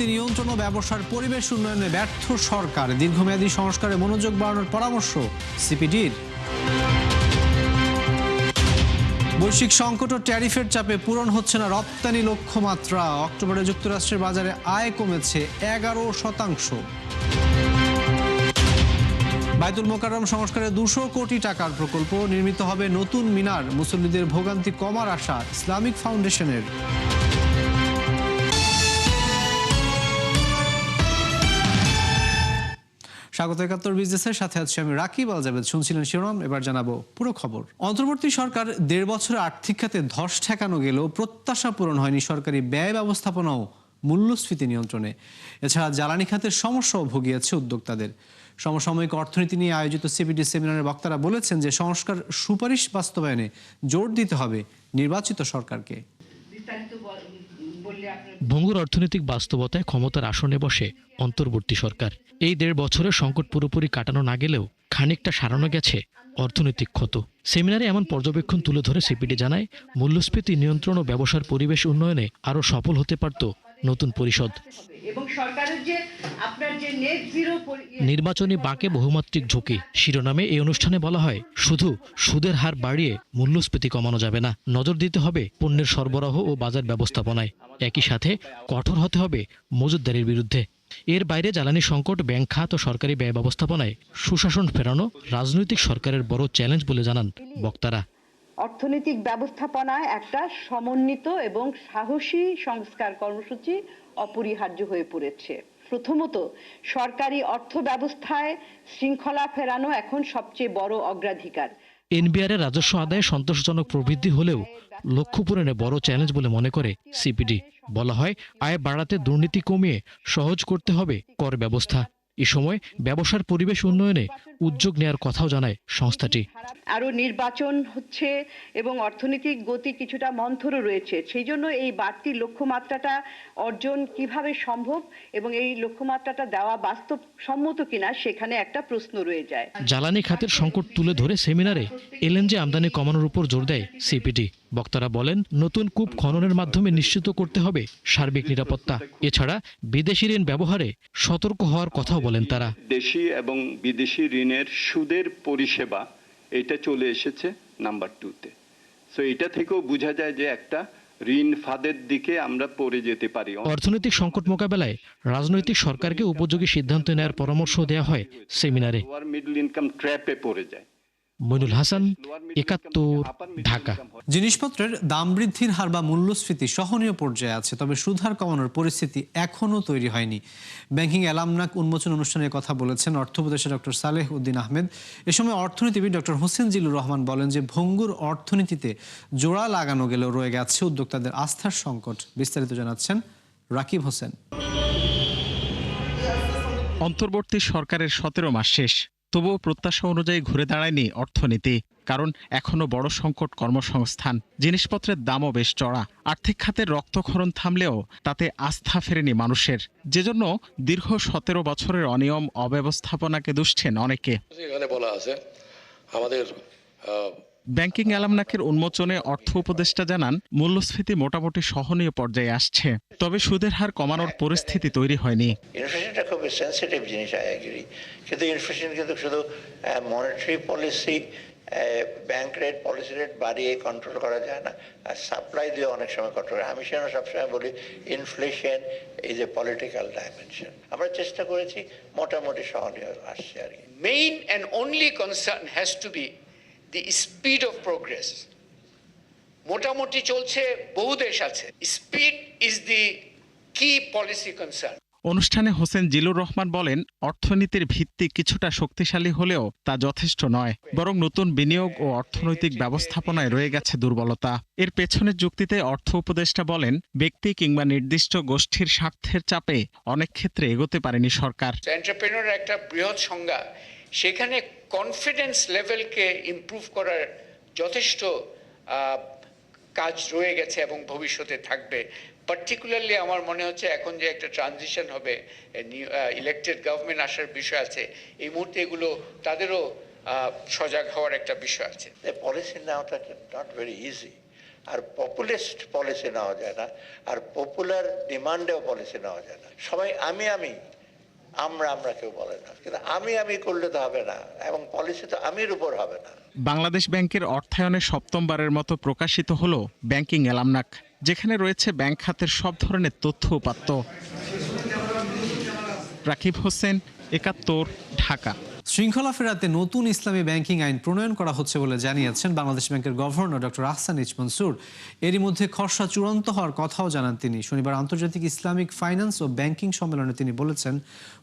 মূল্যস্ফীতি নিয়ন্ত্রণ ও ব্যবসার পরিবেশ উন্নয়নে ব্যর্থ সরকার, দীর্ঘমেয়াদী সংস্কারে মনোযোগ বাড়ানোর পরামর্শ সিপিডির। বৈশ্বিক সংকট ও ট্যারিফের চাপে পূরণ হচ্ছে না রপ্তানি লক্ষ্যমাত্রা, অক্টোবরে যুক্তরাষ্ট্রের বাজারে আয় কমেছে 11%। বায়তুল মোকাররম সংস্কারে 200 কোটি টাকার প্রকল্প, নির্মিত হবে নতুন মিনার, মুসল্লিদের ভোগান্তি কমার আশা ইসলামিক ফাউন্ডেশনের। স্বাগত ৭১ বিজনেসের সাথে আছি আমি রাকিব আল জাবেদ। শুনছিলেন শিরোনাম, এবার জানাবো পুরো খবর। অন্তর্বর্তী সরকার 1.5 বছরে আর্থিক খাতে ধস ঠেকানো গেলেও প্রত্যাশা পূরণ হয়নি সরকারি ব্যয় ব্যবস্থাপনা ও মূল্যস্ফীতি নিয়ন্ত্রণে। এছাড়া জ্বালানি খাতের সমস্যাও ভুগিয়েছে উদ্যোক্তাদের। সমসাময়িক অর্থনীতি নিয়ে আয়োজিত সিপিডি সেমিনারের বক্তারা বলেছেন যে সংস্কার সুপারিশ বাস্তবায়নে জোর দিতে হবে নির্বাচিত সরকারকে। ভঙ্গুর অর্থনৈতিক বাস্তবতায় ক্ষমতার আসনে বসে অন্তর্বর্তী সরকার। এই 1.5 বছরের সংকট পুরোপুরি কাটানো না গেলেও খানিকটা সারানো গেছে অর্থনৈতিক ক্ষত। সেমিনারে এমন পর্যবেক্ষণ তুলে ধরে সিপিডি জানায়, মূল্যস্ফীতি নিয়ন্ত্রণ ও ব্যবসার পরিবেশ উন্নয়নে আরও সফল হতে পারত নতুন পরিষদ। নির্বাচনী বাঁকে বহুমাত্রিক ঝুঁকি শিরোনামে এই অনুষ্ঠানে বলা হয়, শুধু সুদের হার বাড়িয়ে মূল্যস্ফীতি কমানো যাবে না, নজর দিতে হবে পণ্যের সরবরাহ ও বাজার ব্যবস্থাপনায়। একই সাথে কঠোর হতে হবে মজুতদারির বিরুদ্ধে। এর বাইরে জ্বালানি সংকট, ব্যাংক খাত ও সরকারি ব্যয় ব্যবস্থাপনায় সুশাসন ফেরানো রাজনৈতিক সরকারের বড় চ্যালেঞ্জ বলে জানান বক্তারা। অর্থনৈতিক ব্যবস্থাপনায় একটা সমন্বিত এবং সাহসী সংস্কার কর্মসূচি অপরিহার্য হয়ে পড়েছে। প্রথমত, সরকারি অর্থ ব্যবস্থায় শৃঙ্খলা ফেরানো এখন সবচেয়ে বড় অগ্রাধিকার। এনবিআরের রাজস্ব আদায়ে সন্তোষজনক প্রবৃদ্ধি হলেও লক্ষ্য পূরণে বড় চ্যালেঞ্জ বলে মনে করে সিপিডি। বলা হয়, আয় বাড়াতে দুর্নীতি কমিয়ে সহজ করতে হবে কর ব্যবস্থা। এ সময় ব্যবসার পরিবেশ উন্নয়নে উদ্যোগ নেয়ার কথাও জানায় সংস্থাটি। আরো নির্বাচন হচ্ছে এবং অর্থনৈতিক গতি কিছুটা মন্থরও রয়েছে, সেই জন্য এই বাড়তি লক্ষ্যমাত্রাটা অর্জন কিভাবে সম্ভব এবং এই লক্ষ্যমাত্রাটা দেওয়া বাস্তবসম্মত কিনা সেখানে একটা প্রশ্ন রয়ে যায়। জ্বালানি খাতের সংকট তুলে ধরে সেমিনারে এলএনজি আমদানি কমানোর উপর জোর দেয় সিপিডি। বক্তারা বলেন, নতুন কূপ খননের মাধ্যমে নিশ্চিত করতে হবে সার্বিক নিরাপত্তা। এছাড়া বিদেশি ঋণ ব্যবহারে সতর্ক হওয়ার কথাও বলেন তারা। দেশি এবং বিদেশি ঋণের সুদের পরিষেবা এটা চলে এসেছে নাম্বার 2-তে। সো এটা থেকেও বোঝা যায় যে একটা ঋণ ফাঁদের দিকে আমরা পড়ে যেতে পারি। অর্থনৈতিক সংকট মোকাবেলায় রাজনৈতিক সরকারকে উপযোগী সিদ্ধান্ত নেওয়ার পরামর্শ দেওয়া হয় সেমিনারে। মিডল ইনকাম ট্র্যাপে পড়ে যায়। মইনুল হাসান, ৭১, ঢাকা। জিনিসপত্রের দাম বৃদ্ধির হার বা মূল্যস্ফীতি সহনীয় পর্যায়ে আছে, তবে সুদ হার কমানোর পরিস্থিতি এখনও তৈরি হয়নি। ব্যাংকিং অ্যালামনাক উন্মোচন অনুষ্ঠানে কথা বলেছেন অর্থ উপদেষ্টা ডক্টর সালেহ উদ্দিন আহমেদ। এ সময় অর্থনীতিবিদ ডক্টর হোসেন জিল্লুর রহমান বলেন যে ভঙ্গুর অর্থনীতিতে জোড়া লাগানো গেলেও রয়ে গেছে উদ্যোক্তাদের আস্থার সংকট। বিস্তারিত জানাচ্ছেন রাকিব হোসেন। অন্তর্বর্তী সরকারের 17 মাস শেষ, তবুও প্রত্যাশা অনুযায়ী ঘুরে দাঁড়ায়নি অর্থনীতি। কারণ এখনো বড় সংকট কর্মসংস্থান। জিনিসপত্রের দামও বেশ চড়া। আর্থিক খাতের রক্তক্ষরণ থামলেও তাতে আস্থা ফেরেনি মানুষের, যেজন্য দীর্ঘ 17 বছরের অনিয়ম অব্যবস্থাপনাকে দুষছেন অনেকে। এখানে বলা আছে আমাদের ব্যাংকিং অ্যালামনাকের উন্মোচনে অর্থ উপদেষ্টা জানান, মূল্যস্ফীতি মোটামুটি সহনীয় পর্যায়ে আসছে, তবে সুদের হার কমানোর পরিস্থিতি তৈরি হয়নি। ইনফ্লেশনটা খুব সেন্সিটিভ জিনিস, কিন্তু ইনফ্লেশন কিন্তু শুধু monetary policy, bank rate, policy rate বাড়িয়ে কন্ট্রোল করা যায় না, আর সাপ্লাই দিয়ে অনেক সময় কন্ট্রোল। আমি সেজন্য সবসময় বলি inflation is a political dimension. আমরা চেষ্টা করেছি, মোটামুটি সহনীয় আসছে আর কি। Main and only concern has to be the speed of progress. মোটামুটি চলছে, বহু দেশ আছে। Speed is the key policy concern. অনুষ্ঠানে হোসেন জিল্লুর রহমান বলেন, অর্থনীতির ভিত্তি কিছুটা শক্তিশালী হলেও তা যথেষ্ট নয়, বরং নতুন বিনিয়োগ ও অর্থনৈতিক ব্যবস্থাপনায় রয়ে গেছে দুর্বলতা। এর পেছনের যুক্তিতে অর্থ উপদেষ্টা বলেন, ব্যক্তি কিংবা নির্দিষ্ট গোষ্ঠীর স্বার্থের চাপে অনেক ক্ষেত্রে এগোতে পারেনি সরকার। এন্টারপ্রেনিউর একটা বৃহৎ সংজ্ঞা, সেখানে কনফিডেন্স লেভেলকে ইমপ্রুভ করার যথেষ্ট কাজ রয়ে গেছে এবং ভবিষ্যতে থাকবে। পার্টিকুলারলি আমার মনে হচ্ছে এখন যে একটা ট্রানজিশন হবে, ইলেক্টেড গভর্নমেন্ট আসার বিষয় আছে, এই মুহূর্তে এগুলো তাদেরও সজাগ হওয়ার একটা বিষয় আছে। পলিসি নেওয়াটা নট ভেরি ইজি। আর পপুলিস্ট পলিসি নেওয়া যায় না, আর পপুলার ডিমান্ডেও পলিসি নেওয়া যায় না। সবাই আমি আমরা কেউ বলে না, কিন্তু আমি করলে তো হবে না, এবং পলিসি তো আমির উপর হবে না। বাংলাদেশ ব্যাংকের অর্থায়নে সপ্তমবারের মতো প্রকাশিত হলো ব্যাংকিং অ্যালামনাক, যেখানে রয়েছে ব্যাংক খাতের সব ধরনের তথ্য উপাত্ত। রাকিব হোসেন, ৭১, ঢাকা। শৃঙ্খলা ফেরাতে নতুন ইসলামী ব্যাংকিং আইন প্রণয়ন করা হচ্ছে বলে জানিয়েছেন বাংলাদেশ ব্যাংকের governor doctor Ahsan H Mansur. এরই মধ্যে খসড়া চূড়ান্ত হওয়ার কথাও জানান তিনি। শনিবার আন্তর্জাতিক ইসলামিক ফাইন্যান্স ও ব্যাংকিং সম্মেলনে তিনি বলেছেন,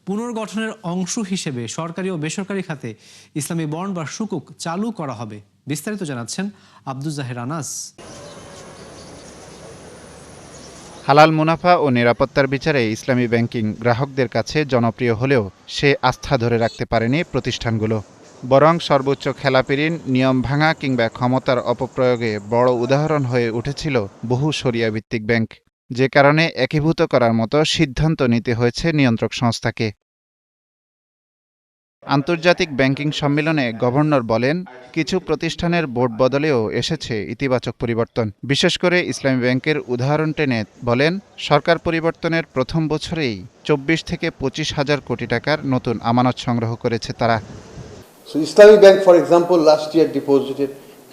পুনর্গঠনের অংশ হিসেবে সরকারি ও বেসরকারি খাতে ইসলামী বন্ড বা সুকুক চালু করা হবে। বিস্তারিত জানাচ্ছেন আব্দুল জাহের আনাস। হালাল মুনাফা ও নিরাপত্তার বিচারে ইসলামী ব্যাংকিং গ্রাহকদের কাছে জনপ্রিয় হলেও সে আস্থা ধরে রাখতে পারেনি প্রতিষ্ঠানগুলো। বরং সর্বোচ্চ খেলাপি ঋণ, নিয়ম ভাঙা কিংবা ক্ষমতার অপপ্রয়োগে বড় উদাহরণ হয়ে উঠেছিল বহু শরিয়া ভিত্তিক ব্যাংক, যে কারণে একীভূত করার মতো সিদ্ধান্ত নিতে হয়েছে নিয়ন্ত্রক সংস্থাকে। আন্তর্জাতিক ব্যাংকিং সম্মেলনে গভর্নর বলেন, কিছু প্রতিষ্ঠানের বোর্ড বদলেও এসেছে ইতিবাচক পরিবর্তন। বিশেষ করে ইসলামী ব্যাংকের উদাহরণ টেনে বলেন, সরকার পরিবর্তনের প্রথম বছরেই ২৪ থেকে ২৫ হাজার কোটি টাকার নতুন আমানত সংগ্রহ করেছে তারা। So Islamic Bank, for example, last year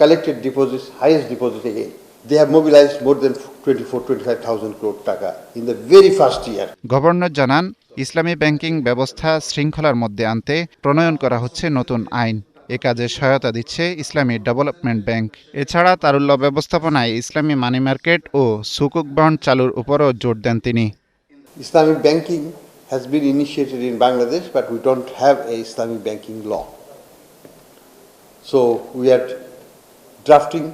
collected deposits, highest deposit again. They have mobilized more than 24-25,000 crore taka in the very first year. Governor জানান, ইসলামী ব্যাংকিং ব্যবস্থা শৃঙ্খলার মধ্যে আনতে প্রণয়ন করা হচ্ছে নতুন আইন। এ কাজে সহায়তা দিচ্ছে ইসলামী ডেভেলপমেন্ট ব্যাংক। এছাড়া তারুল্য ব্যবস্থাপনায় ইসলামী মানি মার্কেট ও সুকুক বন্ড চালুর উপরও জোর দেন তিনি। Islamic banking has been initiated in Bangladesh, but we don't have a Islamic banking law. So we are drafting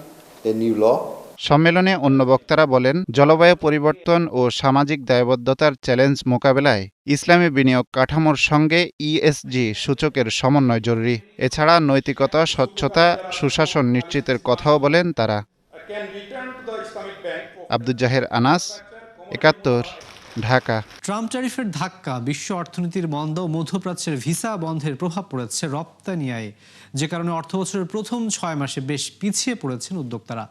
a new law. সম্মেলনে অন্য বক্তারা বলেন, জলবায়ু পরিবর্তন ও সামাজিক দায়বদ্ধতার চ্যালেঞ্জ মোকাবেলায় ইসলামী বিনিয়োগ কাঠামোর সঙ্গে ইএসজি সূচকের সমন্বয় জরুরি। এছাড়া নৈতিকতা, স্বচ্ছতা, সুশাসন নিশ্চিতের কথাও বলেন তারা। আব্দুল জাহের আনাস, ৭১, ঢাকা। ট্রাম্প ট্যারিফের ধাক্কা, বিশ্ব অর্থনীতির মন্দা ও মধ্যপ্রাচ্যের ভিসা বন্ধের প্রভাব পড়েছে রপ্তানি আয়ে, যে কারণে অর্থবছরের প্রথম ৬ মাসে বেশ পিছিয়ে পড়েছেন উদ্যোক্তারা।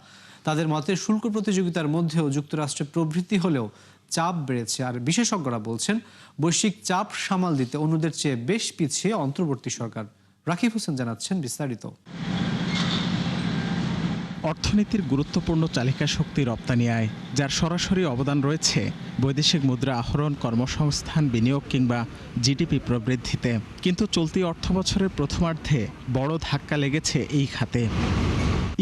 তাদের মতে শুল্ক প্রতিযোগিতার মধ্যেও যুক্তরাষ্ট্রে প্রবৃদ্ধি হলেও চাপ বেড়েছে। আর বিশেষজ্ঞরা বলছেন, বৈশ্বিক চাপ সামাল দিতে অন্যদের চেয়ে বেশ পিছিয়ে অন্তর্বর্তী সরকার। রাকিব হোসেন জানাচ্ছেন বিস্তারিত। অর্থনীতির গুরুত্বপূর্ণ চালিকা শক্তি রপ্তানি আয়, যার সরাসরি অবদান রয়েছে বৈদেশিক মুদ্রা আহরণ, কর্মসংস্থান, বিনিয়োগ কিংবা জিডিপি প্রবৃদ্ধিতে। কিন্তু চলতি অর্থবছরের প্রথমার্ধে বড় ধাক্কা লেগেছে এই খাতে।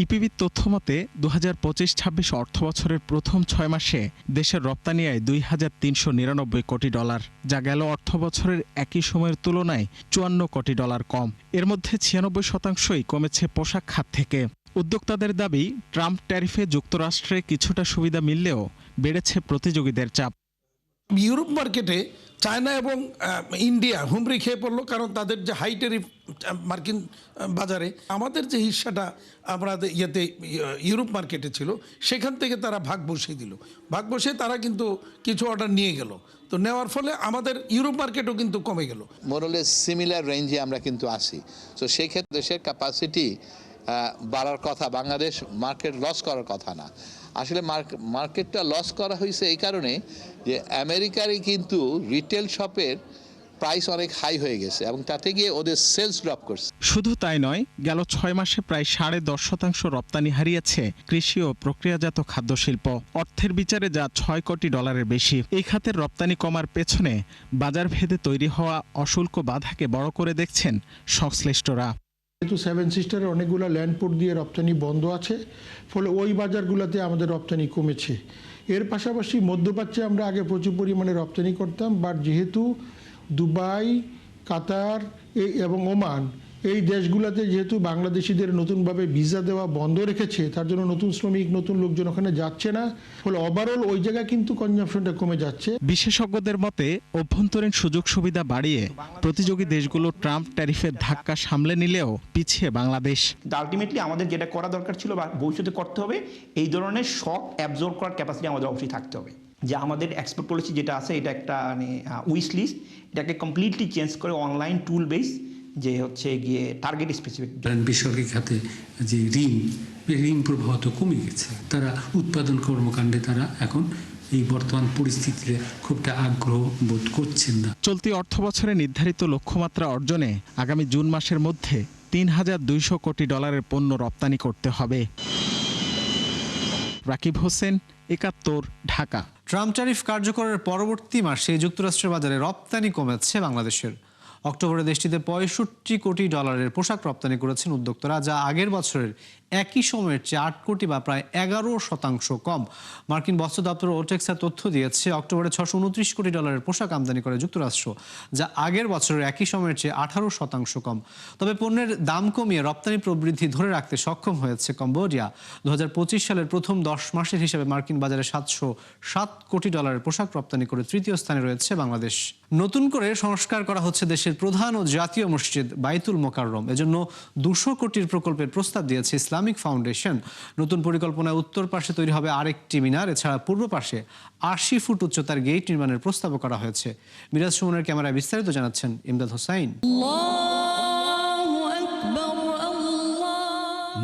ইপিবির তথ্যমতে ২০২৫-২৬ অর্থবছরের প্রথম ৬ মাসে দেশের রপ্তানি আয় $২,৩৯৯ কোটি, যা গেল অর্থবছরের একই সময়ের তুলনায় $৫৪ কোটি কম। এর মধ্যে ৯৬% কমেছে পোশাক খাত থেকে। উদ্যোক্তাদের দাবি, ট্রাম্প ট্যারিফে যুক্তরাষ্ট্রে কিছুটা সুবিধা মিললেও বেড়েছে প্রতিযোগীদের চাপ। ইউরোপ মার্কেটে চায়না এবং ইন্ডিয়া হুমড়ি খেয়ে পড়লো, কারণ তাদের যে হাই ট্যারিফ মার্কিন বাজারে আমাদের যে হিস্সাটা আমরা ইউরোপ মার্কেটে ছিল, সেখান থেকে তারা ভাগ বসিয়ে দিল। ভাগ বসিয়ে তারা কিন্তু কিছু অর্ডার নিয়ে গেল, তো নেওয়ার ফলে আমাদের ইউরোপ মার্কেটও কিন্তু কমে গেল। মোরলেস সিমিলার রেঞ্জে আমরা কিন্তু আসি। তো সেক্ষেত্রে দেশের ক্যাপাসিটি বাড়ার কথা, বাংলাদেশ মার্কেট লস করার কথা না। আসলে মার্কেটটা লস করা হয়েছে এই কারণে যে আমেরিকারই কিন্তু রিটেল শপের প্রাইস অনেক হাই হয়ে গেছে এবং তাতে গিয়ে ওদের সেলস ড্রপ করছে। শুধু তাই নয়, গেল ৬ মাসে প্রায় ১০.৫% রপ্তানি হারিয়েছে কৃষি ও প্রক্রিয়াজাত খাদ্যশিল্প, অর্থের বিচারে যা $৬ কোটি বেশি। এই খাতের রপ্তানি কমার পেছনে বাজার ভেদে তৈরি হওয়া অশুল্ক বাধাকে বড় করে দেখছেন সংশ্লিষ্টরা। যেহেতু সেভেন সিস্টারের অনেকগুলো ল্যান্ডপোর্ট দিয়ে রপ্তানি বন্ধ আছে, ফলে ওই বাজারগুলোতে আমাদের রপ্তানি কমেছে। এর পাশাপাশি মধ্যপ্রাচ্যে আমরা আগে প্রচুর পরিমাণে রপ্তানি করতাম, বাট যেহেতু দুবাই, কাতার এবং ওমান এই দেশগুলোতে যেহেতু বাংলাদেশিদের নতুনভাবে ভিসা দেওয়া বন্ধ রেখেছে, তার জন্য নতুন শ্রমিক, নতুন লোকজন ওখানে যাচ্ছে না, ফলে ওভারঅল ওই জায়গায় কিন্তু কনজাম্পশনটা কমে যাচ্ছে। বিশেষজ্ঞদের মতে, অভ্যন্তরীণ সুযোগ সুবিধা বাড়িয়ে প্রতিযোগী দেশগুলো ট্রাম্প ট্যারিফের ধাক্কা সামলে নিলেও পিছিয়ে বাংলাদেশ। আলটিমেটলি আমাদের যেটা করা দরকার ছিল বা ভবিষ্যতে করতে হবে, এই ধরনের শক অ্যাবজর্ব করার ক্যাপাসিটি আমাদের অবশ্যই থাকতে হবে। যে আমাদের এক্সপোর্ট পলিসি যেটা আছে, এটা একটা উইশ লিস্ট, এটাকে কমপ্লিটলি চেঞ্জ করে অনলাইন টুল বেস যে হচ্ছে গিয়ে টার্গেট স্পেসিফিক। বেসরকারি খাতে যে ঋণ প্রবাহ তো কমে গেছে, তারা উৎপাদন কর্মকাণ্ডে তারা এখন এই বর্তমান পরিস্থিতিতে খুবটা আগ্রহ বোধ করছেন না। চলতি অর্থবছরে নির্ধারিত লক্ষ্যমাত্রা অর্জনে আগামী জুন মাসের মধ্যে ৩,২০০ কোটি ডলারের পণ্য রপ্তানি করতে হবে। রাকিব হোসেন, ৭১, ঢাকা। ট্রাম্প ট্যারিফ কার্যকরের পরবর্তী মাসে যুক্তরাষ্ট্রের বাজারে রপ্তানি কমেছে বাংলাদেশের। অক্টোবরে দেশটিতে ৬৫ কোটি ডলারের পোশাক রপ্তানি করেছেন উদ্যোক্তারা, যা আগের বছরের একই সময়ের চেয়ে ৮ কোটি বা প্রায় ১১% কম। মার্কিন বস্ত্র দপ্তর ওটেক্সা তথ্য দিয়েছে, অক্টোবরে ৬২৯ কোটি ডলারের পোশাক আমদানি করে যুক্তরাষ্ট্র, যা আগের বছরের একই সময়ের চেয়ে ১৮% কম। তবে পণ্যের দাম কমিয়ে রপ্তানি প্রবৃদ্ধি ধরে রাখতে সক্ষম হয়েছে কম্বোডিয়া। ২০২৫ সালের প্রথম ১০ মাসের হিসেবে মার্কিন বাজারে ৭০৭ কোটি ডলারের পোশাক রপ্তানি করে তৃতীয় স্থানে রয়েছে বাংলাদেশ। নতুন করে সংস্কার করা হচ্ছে দেশের প্রধান ও জাতীয় মসজিদ বাইতুল মোকাররম। এজন্য ২০০ কোটির প্রকল্পের প্রস্তাব দিয়েছে ইসলামিক ফাউন্ডেশন। নতুন পরিকল্পনায় উত্তর পাশে তৈরি হবে আরেকটি মিনার, এছাড়া পূর্ব পাশে ৮০ ফুট উচ্চতার গেট নির্মাণের প্রস্তাবও করা হয়েছে। মিরাজ সুমনের ক্যামেরায় বিস্তারিত জানাচ্ছেন ইমদাদ হোসাইন।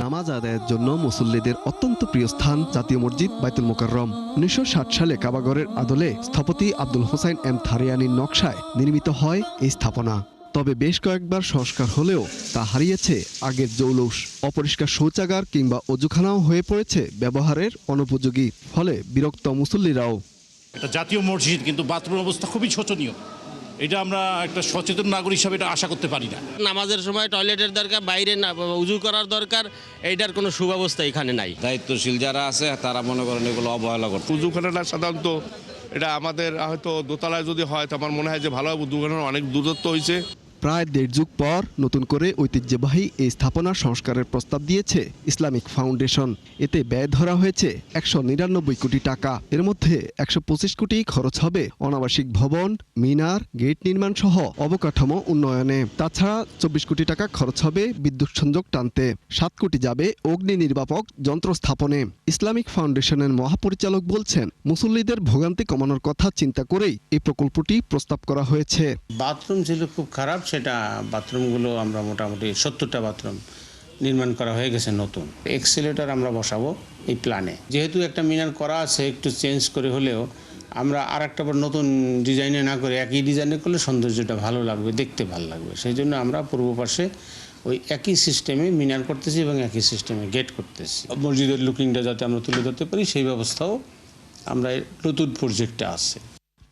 নামাজ আদায়ের জন্য মুসল্লিদের অত্যন্ত প্রিয় স্থান জাতীয় মসজিদ বাইতুল মোকাররম। ১৯৬০ সালে কাবাগরের আদলে স্থপতি আব্দুল হোসাইন এম থারিয়ানির নকশায় নির্মিত হয় এই স্থাপনা। তবে বেশ কয়েকবার সংস্কার হলেও তা হারিয়েছে আগের জৌলুস। অপরিষ্কার শৌচাগার কিংবা অজুখানাও হয়ে পড়েছে ব্যবহারের অনুপযোগী, ফলে বিরক্ত মুসল্লিরাও। এটা জাতীয় মসজিদ, কিন্তু বাথরুমের অবস্থা খুবই শোচনীয়। এটা আমরা একটা সচেতন নাগরিক হিসাবে এটা আশা করতে পারি না। নামাজের সময় টয়লেটের দরকার, বাইরে না উজু করার দরকার, এইটার কোনো সুব্যবস্থা এখানে নাই। দায়িত্বশীল যারা আছে তারা মনে করেন এগুলো অবহেলা করছে। উজুখানাটা সাধারণত এটা আমাদের হয়তো দোতলায় যদি হয় তো আমার মনে হয় যে ভালো হবে। উজুখানার অনেক দূরত্ব হয়েছে। প্রায় ১.৫ যুগ পর নতুন করে ঐতিহ্যবাহী এই স্থাপনার সংস্কারের প্রস্তাব দিয়েছে ইসলামিক ফাউন্ডেশন। এতে ব্যয় ধরা হয়েছে ১৯৯ কোটি টাকা। এর মধ্যে ১২৫ কোটি খরচ হবে অনাবাসিক ভবন, মিনার, গেট নির্মাণ সহ অবকাঠামো উন্নয়নে। তাছাড়া ২৪ কোটি টাকা খরচ হবে বিদ্যুৎ সংযোগ টানতে। ৭ কোটি যাবে অগ্নি নির্বাপক যন্ত্র স্থাপনে। ইসলামিক ফাউন্ডেশনের মহাপরিচালক বলছেন, মুসল্লিদের ভোগান্তি কমানোর কথা চিন্তা করেই এই প্রকল্পটি প্রস্তাব করা হয়েছে। বাথরুম ছিল খুব খারাপ, সেটা বাথরুমগুলো আমরা মোটামুটি ৭০টা বাথরুম নির্মাণ করা হয়ে গেছে নতুন। এক্সেলেটর আমরা বসাবো এই প্ল্যানে। যেহেতু একটা মিনার করা আছে, একটু চেঞ্জ করে হলেও আমরা আর একটা নতুন ডিজাইনে না করে একই ডিজাইনে করলে সৌন্দর্যটা ভালো লাগবে, দেখতে ভালো লাগবে। সেই জন্য আমরা পূর্ব পাশে ওই একই সিস্টেমে মিনার করতেছি এবং একই সিস্টেমে গেট করতেছি। মসজিদের লুকিংটা যাতে আমরা তুলে ধরতে পারি সেই ব্যবস্থাও আমরা নতুন প্রজেক্টে আছে।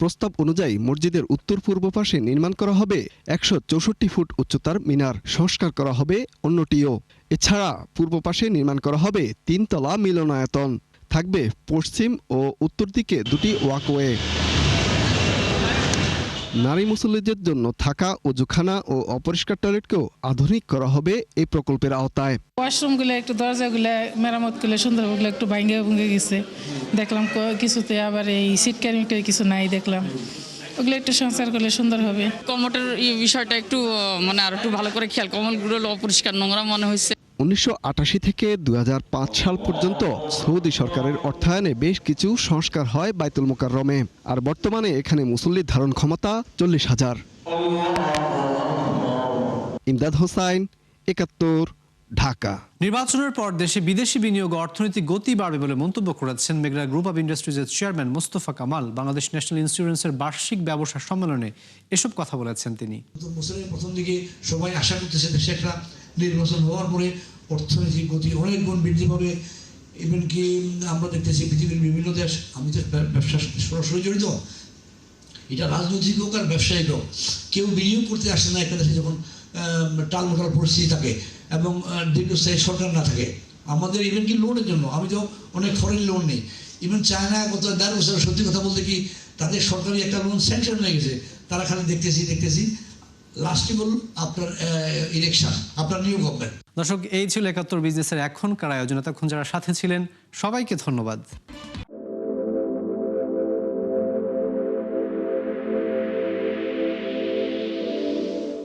প্রস্তাব অনুযায়ী মসজিদের উত্তর পূর্ব পাশে নির্মাণ করা হবে ১৬৪ ফুট উচ্চতার মিনার। সংস্কার করা হবে অন্যটিও। এছাড়া পূর্ব পাশে নির্মাণ করা হবে ৩ তলা মিলনায়তন। থাকবে পশ্চিম ও উত্তর দিকে 2টি ওয়াকওয়ে। নারী মুসল্লিদের জন্য থাকা অজুখানা ও অপরিষ্কার টয়লেটকেও আধুনিক করা হবে এই প্রকল্পের আওতায়। ওয়াশরুমগুলো একটু দরজাগুলো মেরামত করলে সুন্দরগুলো একটু ভেঙে গেছে দেখলাম কিছুতে, আবার এই সিট ক্যারিংটাই কিছু নাই দেখলাম, ওগুলো একটু সংস্কার করলে সুন্দর হবে। কমোটের বিষয়টা একটু মানে আর একটু ভালো করে খেয়াল, কমলগুলো অপরিষ্কার নোংরা মনে হয়েছে। ১৯৮৮ থেকে ২০০৫ সাল পর্যন্ত সৌদি সরকারের অর্থায়নে বেশ কিছু সংস্কার হয় বাইতুল মোকাররমে। আর বর্তমানে এখানে মুসল্লির ধারণ ক্ষমতা ৪০,০০০। ইমদাদ হোসাইন, ৭১, ঢাকা। নির্বাচনের পর দেশে বিদেশি বিনিয়োগ ও অর্থনৈতিক গতি বাড়বে বলে মন্তব্য করেছেন মেঘনা গ্রুপ অব ইন্ডাস্ট্রিজের চেয়ারম্যান মোস্তফা কামাল। বাংলাদেশ ন্যাশনাল ইন্স্যুরেন্সের বার্ষিক ব্যবসা সম্মেলনে এসব কথা বলেছেন তিনি। বছরের প্রথম দিকে সবাই আশা করতেছে দেশে একটা নির্বাচন হওয়ার পরে অর্থনৈতিক গতি অনেক গুণ বৃদ্ধি পাবে। ইভেন কি আমরা দেখতেছি পৃথিবীর বিভিন্ন দেশ, আমি তো ব্যবসা সরাসরি জড়িত, এটা রাজনৈতিক হোক আর ব্যবসায়িক হোক, কেউ বিনিয়োগ করতে আসে না একটা দেশে যখন টালমোটাল পরিস্থিতি থাকে এবং দীর্ঘস্থায়ী সরকার না থাকে। আমাদের ইভেন কি লোনের জন্য আমি তো অনেক ফরেন লোন নেই। ইভেন চায়না গত ১.৫ বছর সত্যি কথা বলতে কি তাদের সরকারি একটা লোন স্যাংশন হয়ে গেছে, তারা খালি দেখতেছি লাস্টেবল আপনার ইলেকশন, আপনার নিউ গভর্নমেন্ট। দর্শক, এই ছিল ৭১ বিজনেসের এখনকার আয়োজন। এতক্ষণ যারা সাথে ছিলেন সবাইকে ধন্যবাদ।